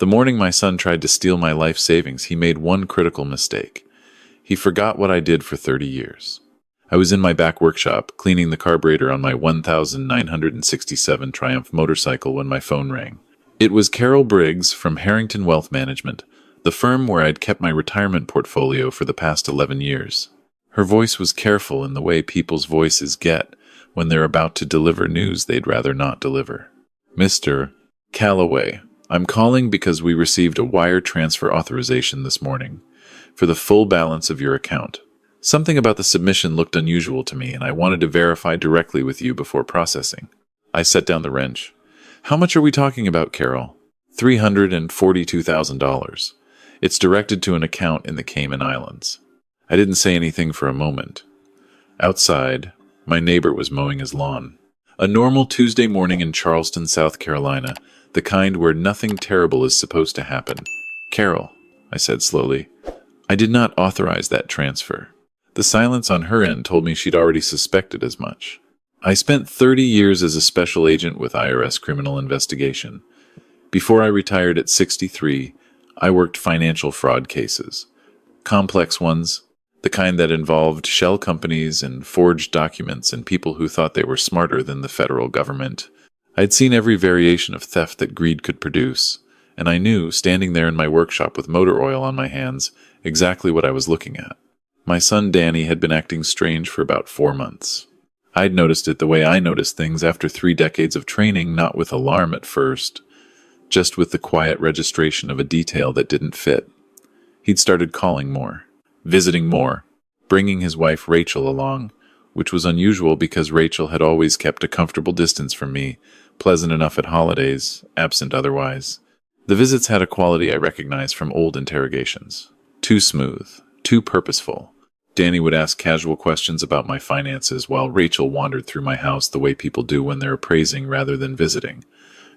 The morning my son tried to steal my life savings, he made one critical mistake. He forgot what I did for 30 years. I was in my back workshop, cleaning the carburetor on my 1967 Triumph motorcycle when my phone rang. It was Carol Briggs from Harrington Wealth Management, the firm where I'd kept my retirement portfolio for the past 11 years. Her voice was careful in the way people's voices get when they're about to deliver news they'd rather not deliver. Mr. Calloway, I'm calling because we received a wire transfer authorization this morning for the full balance of your account. Something about the submission looked unusual to me, and I wanted to verify directly with you before processing. I set down the wrench. How much are we talking about, Carol? $342,000. It's directed to an account in the Cayman Islands. I didn't say anything for a moment. Outside, my neighbor was mowing his lawn. A normal Tuesday morning in Charleston, South Carolina, the kind where nothing terrible is supposed to happen. Carol, I said slowly, I did not authorize that transfer. The silence on her end told me she'd already suspected as much. I spent 30 years as a special agent with IRS criminal investigation. Before I retired at 63, I worked financial fraud cases. Complex ones, the kind that involved shell companies and forged documents and people who thought they were smarter than the federal government. I'd seen every variation of theft that greed could produce, and I knew, standing there in my workshop with motor oil on my hands, exactly what I was looking at. My son Danny had been acting strange for about 4 months. I'd noticed it the way I noticed things after 3 decades of training, not with alarm at first, just with the quiet registration of a detail that didn't fit. He'd started calling more, visiting more, bringing his wife Rachel along, which was unusual because Rachel had always kept a comfortable distance from me, pleasant enough at holidays, absent otherwise. The visits had a quality I recognized from old interrogations. Too smooth, too purposeful. Danny would ask casual questions about my finances while Rachel wandered through my house the way people do when they're appraising rather than visiting.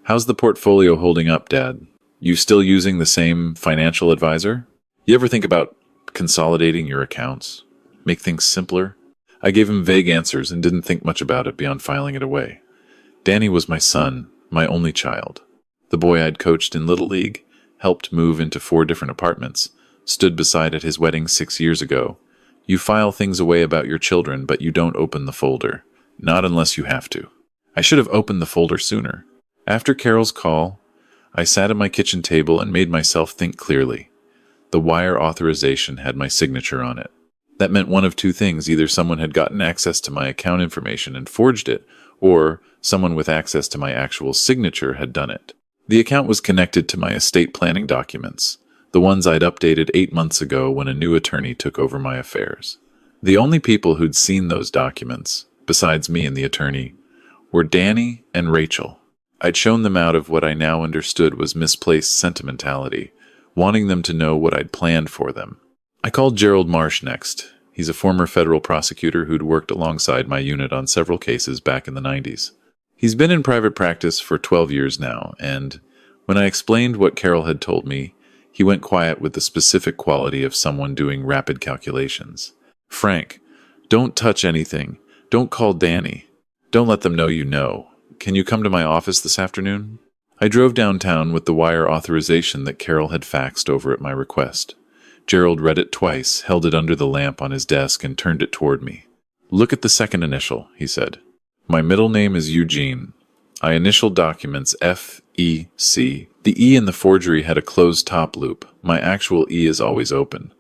How's the portfolio holding up, Dad? You still using the same financial advisor? You ever think about consolidating your accounts? Make things simpler? I gave him vague answers and didn't think much about it beyond filing it away. Danny was my son, my only child. The boy I'd coached in Little League, helped move into 4 different apartments, stood beside at his wedding 6 years ago. You file things away about your children, but you don't open the folder. Not unless you have to. I should have opened the folder sooner. After Carol's call, I sat at my kitchen table and made myself think clearly. The wire authorization had my signature on it. That meant one of 2 things. Either someone had gotten access to my account information and forged it, or someone with access to my actual signature had done it. The account was connected to my estate planning documents, the ones I'd updated 8 months ago when a new attorney took over my affairs. The only people who'd seen those documents, besides me and the attorney, were Danny and Rachel. I'd shown them out of what I now understood was misplaced sentimentality, wanting them to know what I'd planned for them. I called Gerald Marsh next. He's a former federal prosecutor who'd worked alongside my unit on several cases back in the 90s. He's been in private practice for 12 years now, and when I explained what Carol had told me, he went quiet with the specific quality of someone doing rapid calculations. Frank, don't touch anything. Don't call Danny. Don't let them know you know. Can you come to my office this afternoon? I drove downtown with the wire authorization that Carol had faxed over at my request. Gerald read it twice, held it under the lamp on his desk, and turned it toward me. Look at the second initial, he said. My middle name is Eugene. I initial documents F-E-C. The E in the forgery had a closed top loop. My actual E is always open.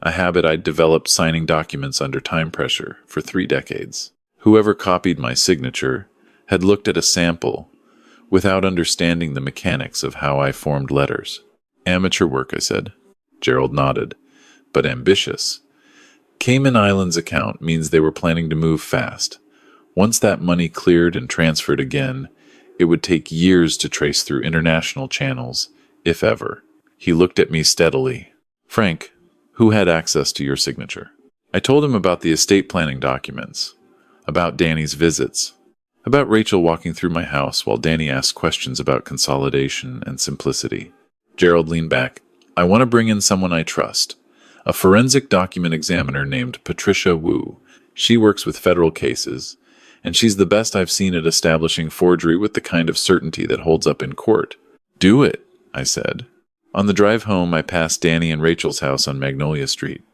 A habit I'd developed signing documents under time pressure for 3 decades. Whoever copied my signature had looked at a sample without understanding the mechanics of how I formed letters. Amateur work, I said. Gerald nodded. But ambitious. Cayman Islands account means they were planning to move fast. Once that money cleared and transferred again, it would take years to trace through international channels, if ever. He looked at me steadily. Frank, who had access to your signature? I told him about the estate planning documents, about Danny's visits, about Rachel walking through my house while Danny asked questions about consolidation and simplicity. Gerald leaned back. I want to bring in someone I trust. A forensic document examiner named Patricia Wu. She works with federal cases, and she's the best I've seen at establishing forgery with the kind of certainty that holds up in court. Do it, I said. On the drive home, I passed Danny and Rachel's house on Magnolia Street.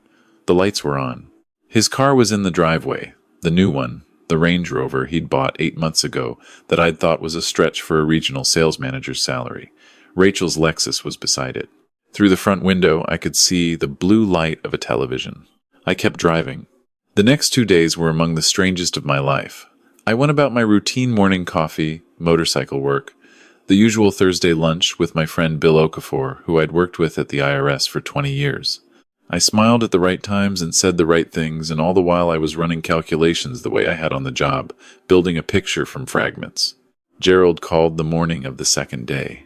The lights were on. His car was in the driveway, the new one, the Range Rover he'd bought 8 months ago that I'd thought was a stretch for a regional sales manager's salary. Rachel's Lexus was beside it. Through the front window, I could see the blue light of a television. I kept driving. The next 2 days were among the strangest of my life. I went about my routine morning coffee, motorcycle work, the usual Thursday lunch with my friend Bill Okafor, who I'd worked with at the IRS for 20 years. I smiled at the right times and said the right things, and all the while I was running calculations the way I had on the job, building a picture from fragments. Gerald called the morning of the second day.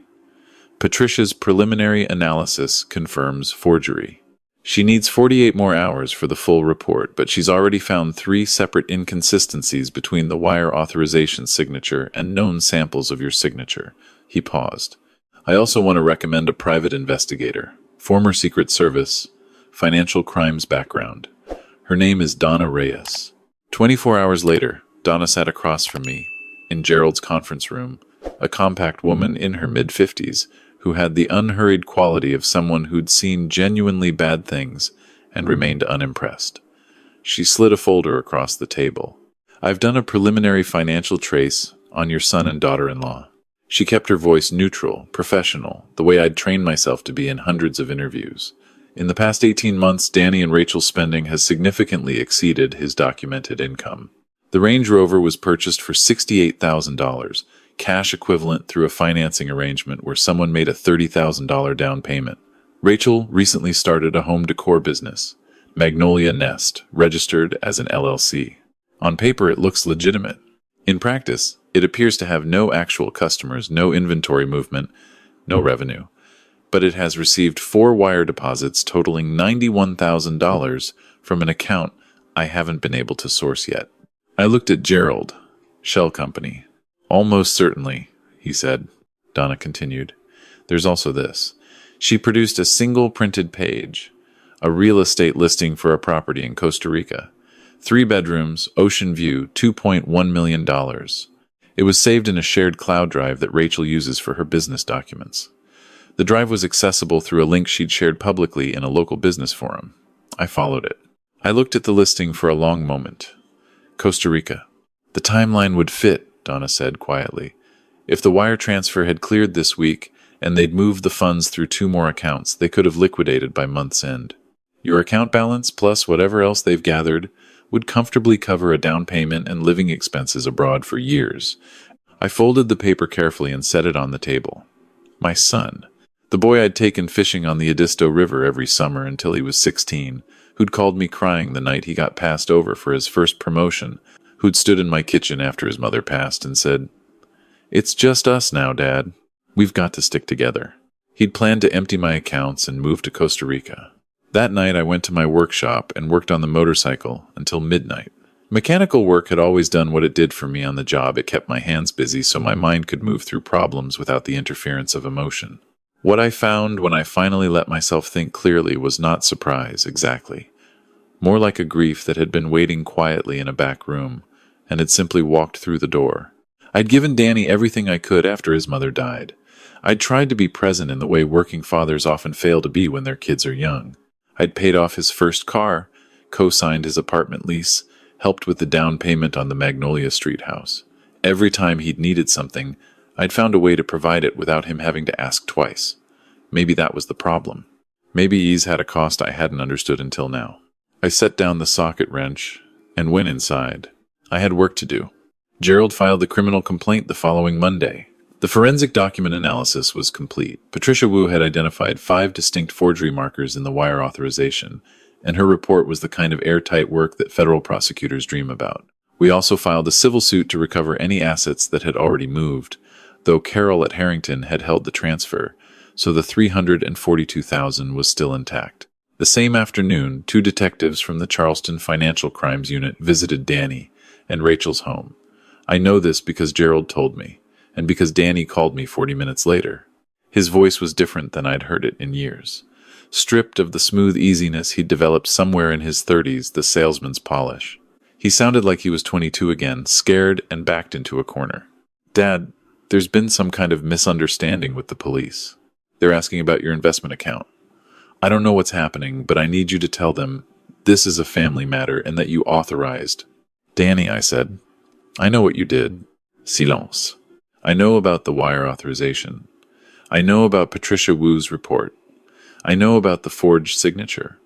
Patricia's preliminary analysis confirms forgery. She needs 48 more hours for the full report, but she's already found 3 separate inconsistencies between the wire authorization signature and known samples of your signature. He paused. I also want to recommend a private investigator, former Secret Service, financial crimes background. Her name is Donna Reyes. 24 hours later, Donna sat across from me, in Gerald's conference room, a compact woman in her mid-50s, who had the unhurried quality of someone who'd seen genuinely bad things and remained unimpressed. She slid a folder across the table. I've done a preliminary financial trace on your son and daughter-in-law. She kept her voice neutral, professional, the way I'd trained myself to be in hundreds of interviews. In the past 18 months, Danny and Rachel's spending has significantly exceeded his documented income. The Range Rover was purchased for $68,000, cash equivalent through a financing arrangement where someone made a $30,000 down payment. Rachel recently started a home decor business, Magnolia Nest, registered as an LLC. On paper, it looks legitimate. In practice, it appears to have no actual customers, no inventory movement, no revenue. But it has received 4 wire deposits totaling $91,000 from an account I haven't been able to source yet. I looked at Gerald, Shell Company. Almost certainly, he said. Donna continued. There's also this. She produced a single printed page, a real estate listing for a property in Costa Rica. 3 bedrooms, ocean view, $2.1 million. It was saved in a shared cloud drive that Rachel uses for her business documents. The drive was accessible through a link she'd shared publicly in a local business forum. I followed it. I looked at the listing for a long moment. Costa Rica. The timeline would fit, Donna said quietly. If the wire transfer had cleared this week and they'd moved the funds through 2 more accounts, they could have liquidated by month's end. Your account balance, plus whatever else they've gathered, would comfortably cover a down payment and living expenses abroad for years. I folded the paper carefully and set it on the table. My son, the boy I'd taken fishing on the Edisto River every summer until he was 16, who'd called me crying the night he got passed over for his first promotion, who'd stood in my kitchen after his mother passed and said, "It's just us now, Dad. We've got to stick together." He'd planned to empty my accounts and move to Costa Rica. That night I went to my workshop and worked on the motorcycle until midnight. Mechanical work had always done what it did for me on the job. It kept my hands busy so my mind could move through problems without the interference of emotion. What I found when I finally let myself think clearly was not surprise, exactly. More like a grief that had been waiting quietly in a back room and had simply walked through the door. I'd given Danny everything I could after his mother died. I'd tried to be present in the way working fathers often fail to be when their kids are young. I'd paid off his first car, co-signed his apartment lease, helped with the down payment on the Magnolia Street house. Every time he'd needed something, I'd found a way to provide it without him having to ask twice. Maybe that was the problem. Maybe ease had a cost I hadn't understood until now. I set down the socket wrench and went inside. I had work to do. Gerald filed the criminal complaint the following Monday. The forensic document analysis was complete. Patricia Wu had identified 5 distinct forgery markers in the wire authorization, and her report was the kind of airtight work that federal prosecutors dream about. We also filed a civil suit to recover any assets that had already moved, though Carol at Harrington had held the transfer, so the $342,000 was still intact. The same afternoon, 2 detectives from the Charleston Financial Crimes Unit visited Danny and Rachel's home. I know this because Gerald told me, and because Danny called me 40 minutes later. His voice was different than I'd heard it in years. Stripped of the smooth easiness he'd developed somewhere in his 30s, the salesman's polish. He sounded like he was 22 again, scared and backed into a corner. "Dad, there's been some kind of misunderstanding with the police." They're asking about your investment account. I don't know what's happening, but I need you to tell them this is a family matter and that you authorized. Danny, I said, I know what you did. Silence. I know about the wire authorization. I know about Patricia Wu's report. I know about the forged signature.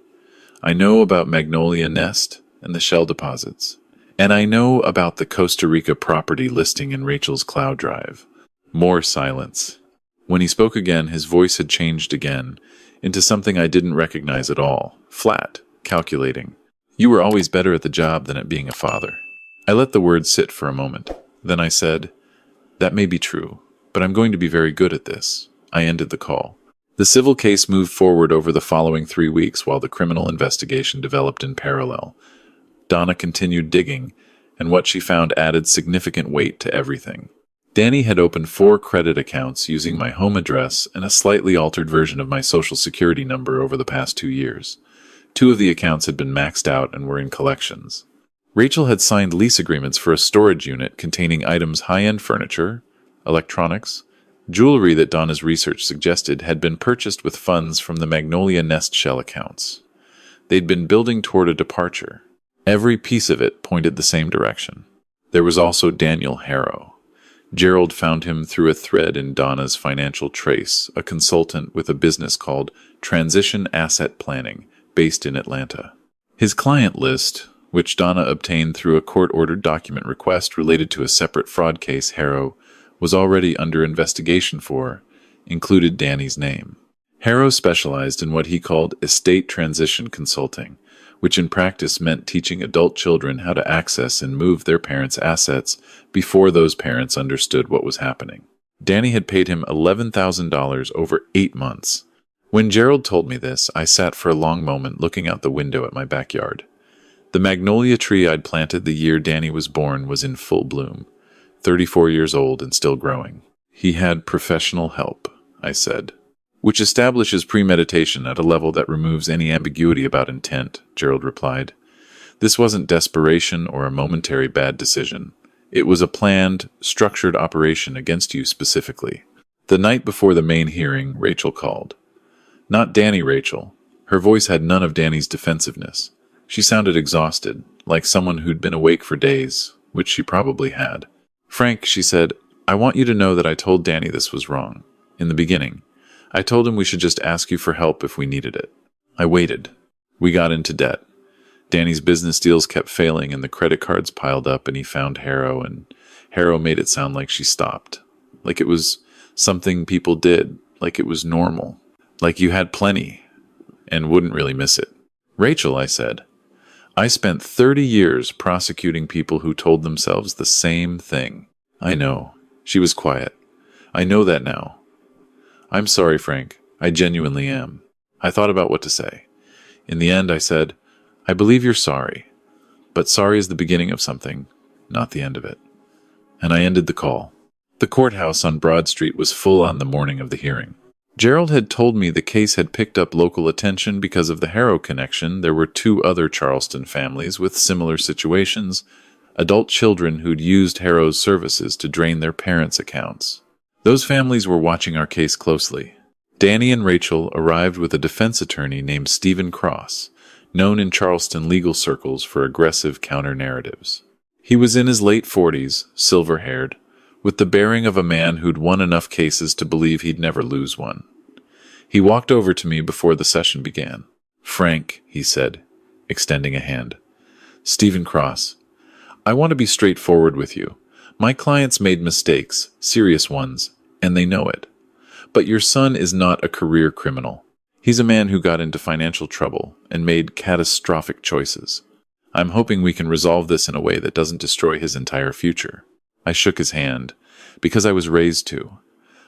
I know about Magnolia Nest and the shell deposits. And I know about the Costa Rica property listing in Rachel's cloud drive. More silence. When he spoke again, his voice had changed again into something I didn't recognize at all. Flat, calculating. You were always better at the job than at being a father. I let the words sit for a moment. Then I said, that may be true, but I'm going to be very good at this. I ended the call. The civil case moved forward over the following 3 weeks while the criminal investigation developed in parallel. Donna continued digging, and what she found added significant weight to everything. Danny had opened 4 credit accounts using my home address and a slightly altered version of my social security number over the past 2 years. 2 of the accounts had been maxed out and were in collections. Rachel had signed lease agreements for a storage unit containing items high-end furniture, electronics, jewelry that Donna's research suggested had been purchased with funds from the Magnolia Nest shell accounts. They'd been building toward a departure. Every piece of it pointed the same direction. There was also Daniel Harrow. Gerald found him through a thread in Donna's Financial Trace, a consultant with a business called Transition Asset Planning, based in Atlanta. His client list, which Donna obtained through a court-ordered document request related to a separate fraud case Harrow was already under investigation for, included Danny's name. Harrow specialized in what he called estate transition consulting, which in practice meant teaching adult children how to access and move their parents' assets before those parents understood what was happening. Danny had paid him $11,000 over 8 months. When Gerald told me this, I sat for a long moment looking out the window at my backyard. The magnolia tree I'd planted the year Danny was born was in full bloom, 34 years old and still growing. He had professional help, I said. Which establishes premeditation at a level that removes any ambiguity about intent, Gerald replied. This wasn't desperation or a momentary bad decision. It was a planned, structured operation against you specifically. The night before the main hearing, Rachel called. Not Danny, Rachel. Her voice had none of Danny's defensiveness. She sounded exhausted, like someone who'd been awake for days, which she probably had. Frank, she said, I want you to know that I told Danny this was wrong. In the beginning. I told him we should just ask you for help if we needed it. I waited. We got into debt. Danny's business deals kept failing and the credit cards piled up and he found Harrow, and Harrow made it sound like she stopped. Like it was something people did. Like it was normal. Like you had plenty and wouldn't really miss it. Rachel, I said, I spent 30 years prosecuting people who told themselves the same thing. I know. She was quiet. I know that now. I'm sorry, Frank. I genuinely am. I thought about what to say. In the end, I said, I believe you're sorry. But sorry is the beginning of something, not the end of it. And I ended the call. The courthouse on Broad Street was full on the morning of the hearing. Gerald had told me the case had picked up local attention because of the Harrow connection. There were 2 other Charleston families with similar situations, adult children who'd used Harrow's services to drain their parents' accounts. Those families were watching our case closely. Danny and Rachel arrived with a defense attorney named Stephen Cross, known in Charleston legal circles for aggressive counter-narratives. He was in his late 40s, silver-haired, with the bearing of a man who'd won enough cases to believe he'd never lose one. He walked over to me before the session began. Frank, he said, extending a hand. Stephen Cross, I want to be straightforward with you. My clients made mistakes, serious ones, and they know it. But your son is not a career criminal. He's a man who got into financial trouble and made catastrophic choices. I'm hoping we can resolve this in a way that doesn't destroy his entire future. I shook his hand, because I was raised to.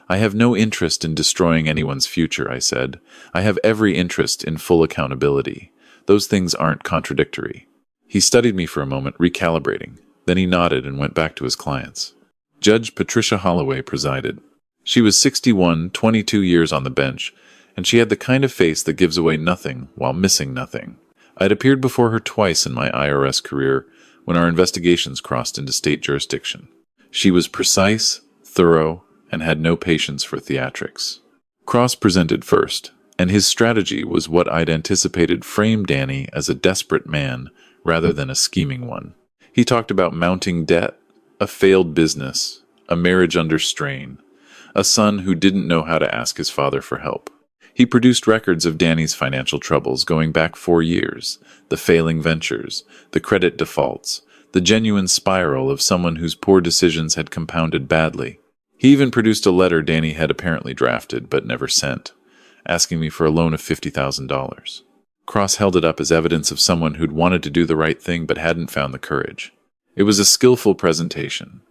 I have no interest in destroying anyone's future, I said. I have every interest in full accountability. Those things aren't contradictory. He studied me for a moment, recalibrating. Then he nodded and went back to his clients. Judge Patricia Holloway presided. She was 61, 22 years on the bench, and she had the kind of face that gives away nothing while missing nothing. I'd appeared before her twice in my IRS career when our investigations crossed into state jurisdiction. She was precise, thorough, and had no patience for theatrics. Cross presented first, and his strategy was what I'd anticipated framed Danny as a desperate man rather than a scheming one. He talked about mounting debt, a failed business, a marriage under strain, a son who didn't know how to ask his father for help. He produced records of Danny's financial troubles going back 4 years, the failing ventures, the credit defaults, the genuine spiral of someone whose poor decisions had compounded badly. He even produced a letter Danny had apparently drafted but never sent, asking me for a loan of $50,000. Cross held it up as evidence of someone who'd wanted to do the right thing but hadn't found the courage. It was a skillful presentation.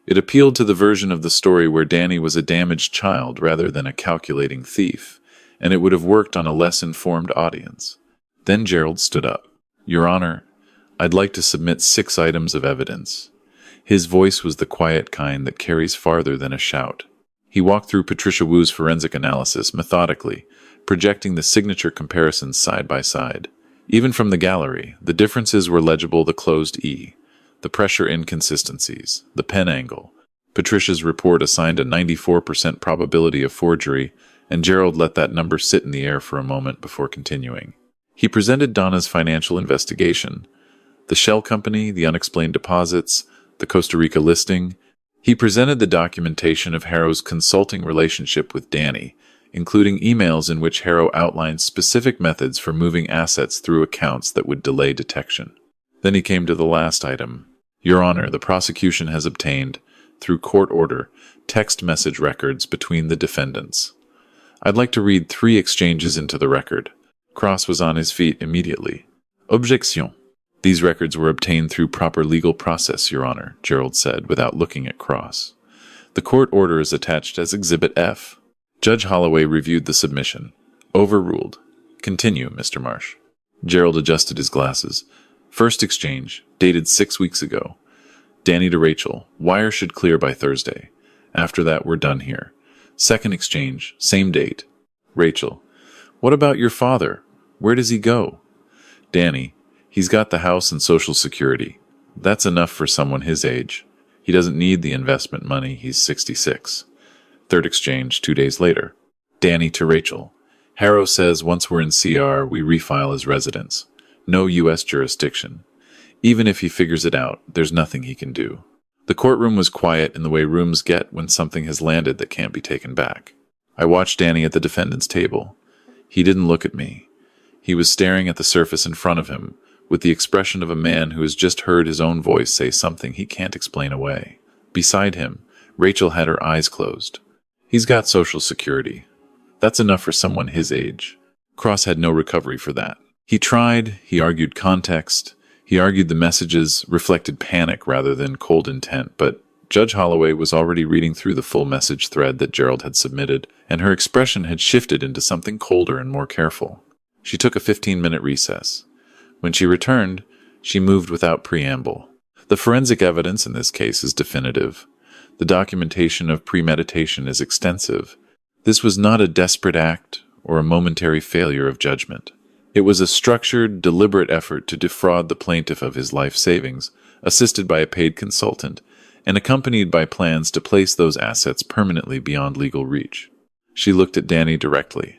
It appealed to the version of the story where Danny was a damaged child rather than a calculating thief, and it would have worked on a less informed audience. Then Gerald stood up. "Your Honor, I'd like to submit 6 items of evidence." His voice was the quiet kind that carries farther than a shout. He walked through Patricia Wu's forensic analysis methodically, projecting the signature comparisons side by side. Even from the gallery, the differences were legible: the closed E, the pressure inconsistencies, the pen angle. Patricia's report assigned a 94% probability of forgery, and Gerald let that number sit in the air for a moment before continuing. He presented Donna's financial investigation, the shell company, the unexplained deposits, the Costa Rica listing. He presented the documentation of Harrow's consulting relationship with Danny, including emails in which Harrow outlined specific methods for moving assets through accounts that would delay detection. Then he came to the last item. "Your Honor, the prosecution has obtained, through court order, text message records between the defendants. I'd like to read 3 exchanges into the record." Cross was on his feet immediately. "Objection. These records were obtained through proper legal process, Your Honor," Gerald said, without looking at Cross. "The court order is attached as Exhibit F." Judge Holloway reviewed the submission. "Overruled. Continue, Mr. Marsh." Gerald adjusted his glasses. "First exchange, dated 6 weeks ago. Danny to Rachel, wire should clear by Thursday. After that, we're done here. Second exchange, same date. Rachel, what about your father? Where does he go? Danny, he's got the house and Social Security. That's enough for someone his age. He doesn't need the investment money, he's 66. Third exchange, 2 days later. Danny to Rachel. Harrow says once we're in CR, we refile as residents. No U.S. jurisdiction. Even if he figures it out, there's nothing he can do. The courtroom was quiet in the way rooms get when something has landed that can't be taken back. I watched Danny at the defendant's table. He didn't look at me. He was staring at the surface in front of him, with the expression of a man who has just heard his own voice say something he can't explain away. Beside him, Rachel had her eyes closed. He's got Social Security. That's enough for someone his age. Cross had no recovery for that. He tried, he argued context, he argued the messages reflected panic rather than cold intent, but Judge Holloway was already reading through the full message thread that Gerald had submitted, and her expression had shifted into something colder and more careful. She took a 15-minute recess. When she returned, she moved without preamble. The forensic evidence in this case is definitive. The documentation of premeditation is extensive. This was not a desperate act or a momentary failure of judgment. It was a structured, deliberate effort to defraud the plaintiff of his life savings, assisted by a paid consultant, and accompanied by plans to place those assets permanently beyond legal reach. She looked at Danny directly.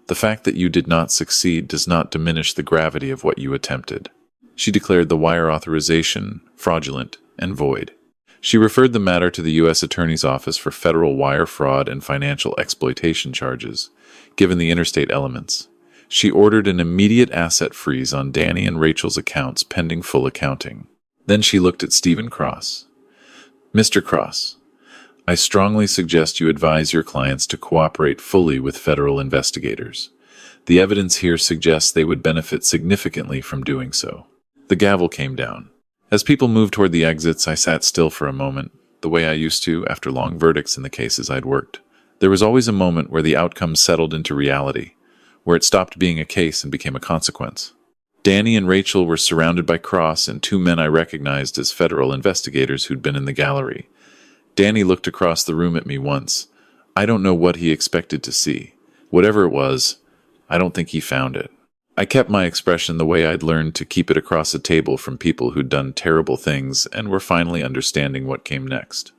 The fact that you did not succeed does not diminish the gravity of what you attempted. She declared the wire authorization fraudulent and void. She referred the matter to the U.S. Attorney's Office for federal wire fraud and financial exploitation charges, given the interstate elements. She ordered an immediate asset freeze on Danny and Rachel's accounts pending full accounting. Then she looked at Stephen Cross. "Mr. Cross, I strongly suggest you advise your clients to cooperate fully with federal investigators. The evidence here suggests they would benefit significantly from doing so." The gavel came down. As people moved toward the exits, I sat still for a moment, the way I used to after long verdicts in the cases I'd worked. There was always a moment where the outcome settled into reality, where it stopped being a case and became a consequence. Danny and Rachel were surrounded by Cross and 2 men I recognized as federal investigators who'd been in the gallery. Danny looked across the room at me once. I don't know what he expected to see. Whatever it was, I don't think he found it. I kept my expression the way I'd learned to keep it across a table from people who'd done terrible things and were finally understanding what came next.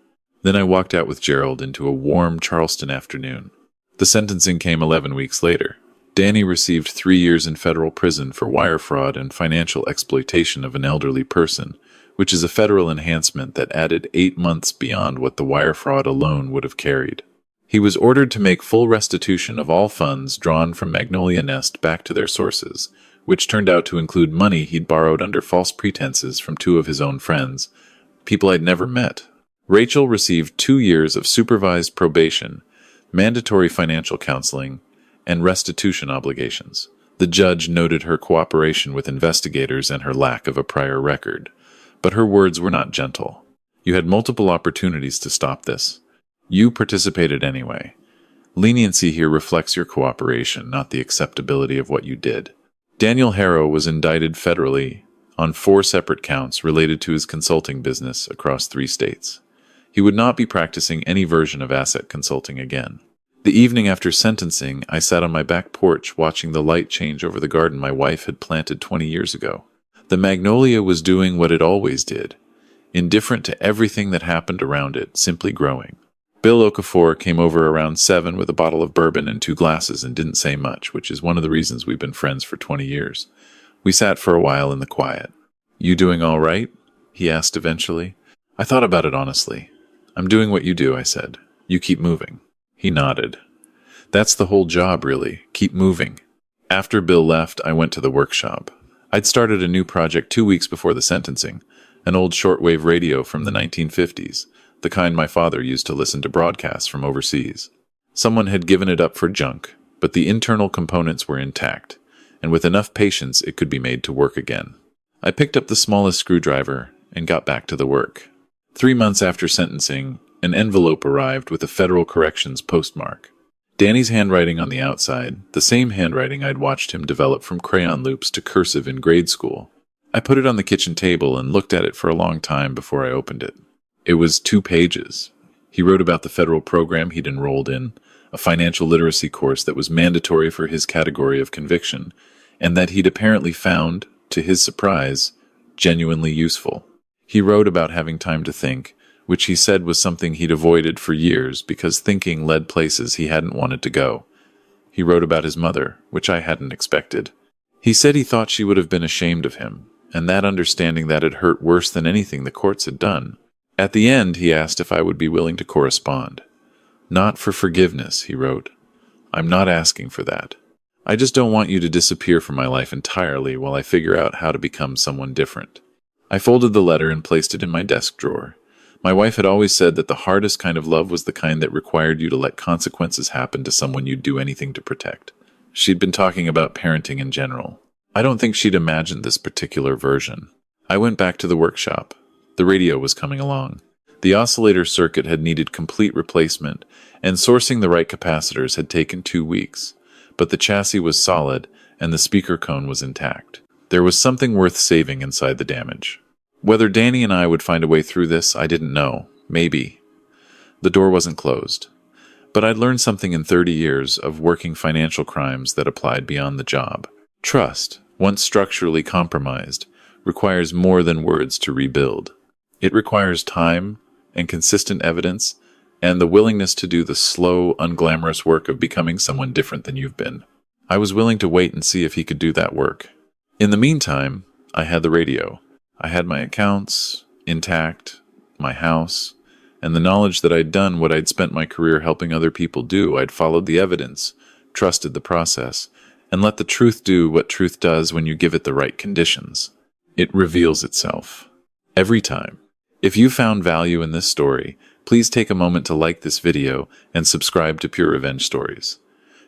Then I walked out with Gerald into a warm Charleston afternoon. The sentencing came 11 weeks later. Danny received 3 years in federal prison for wire fraud and financial exploitation of an elderly person, which is a federal enhancement that added 8 months beyond what the wire fraud alone would have carried. He was ordered to make full restitution of all funds drawn from Magnolia Nest back to their sources, which turned out to include money he'd borrowed under false pretenses from 2 of his own friends, people I'd never met. Rachel received 2 years of supervised probation, mandatory financial counseling, and restitution obligations. The judge noted her cooperation with investigators and her lack of a prior record, but her words were not gentle. You had multiple opportunities to stop this. You participated anyway. Leniency here reflects your cooperation, not the acceptability of what you did. Daniel Harrow was indicted federally on 4 separate counts related to his consulting business across 3 states. He would not be practicing any version of asset consulting again. The evening after sentencing, I sat on my back porch watching the light change over the garden my wife had planted 20 years ago. The magnolia was doing what it always did, indifferent to everything that happened around it, simply growing. Bill Okafor came over around 7 with a bottle of bourbon and 2 glasses and didn't say much, which is one of the reasons we've been friends for 20 years. We sat for a while in the quiet. "You doing all right?" he asked eventually. I thought about it honestly. "I'm doing what you do," I said. "You keep moving." He nodded. "That's the whole job, really. Keep moving." After Bill left, I went to the workshop. I'd started a new project 2 weeks before the sentencing, an old shortwave radio from the 1950s. The kind my father used to listen to broadcasts from overseas. Someone had given it up for junk, but the internal components were intact, and with enough patience it could be made to work again. I picked up the smallest screwdriver and got back to the work. 3 months after sentencing, an envelope arrived with a federal corrections postmark. Danny's handwriting on the outside, the same handwriting I'd watched him develop from crayon loops to cursive in grade school. I put it on the kitchen table and looked at it for a long time before I opened it. It was 2 pages. He wrote about the federal program he'd enrolled in, a financial literacy course that was mandatory for his category of conviction, and that he'd apparently found, to his surprise, genuinely useful. He wrote about having time to think, which he said was something he'd avoided for years because thinking led places he hadn't wanted to go. He wrote about his mother, which I hadn't expected. He said he thought she would have been ashamed of him, and that understanding that had hurt worse than anything the courts had done. At the end, he asked if I would be willing to correspond. "Not for forgiveness," he wrote. "I'm not asking for that. I just don't want you to disappear from my life entirely while I figure out how to become someone different." I folded the letter and placed it in my desk drawer. My wife had always said that the hardest kind of love was the kind that required you to let consequences happen to someone you'd do anything to protect. She'd been talking about parenting in general. I don't think she'd imagined this particular version. I went back to the workshop. The radio was coming along. The oscillator circuit had needed complete replacement, and sourcing the right capacitors had taken 2 weeks. But the chassis was solid, and the speaker cone was intact. There was something worth saving inside the damage. Whether Danny and I would find a way through this, I didn't know. Maybe. The door wasn't closed. But I'd learned something in 30 years of working financial crimes that applied beyond the job. Trust, once structurally compromised, requires more than words to rebuild. It requires time and consistent evidence and the willingness to do the slow, unglamorous work of becoming someone different than you've been. I was willing to wait and see if he could do that work. In the meantime, I had the radio. I had my accounts intact, my house, and the knowledge that I'd done what I'd spent my career helping other people do. I'd followed the evidence, trusted the process, and let the truth do what truth does when you give it the right conditions. It reveals itself. Every time. If you found value in this story, please take a moment to like this video and subscribe to Pure Revenge Stories.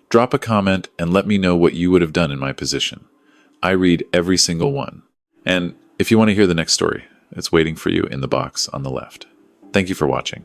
Drop a comment and let me know what you would have done in my position. I read every single one. And if you want to hear the next story, it's waiting for you in the box on the left. Thank you for watching.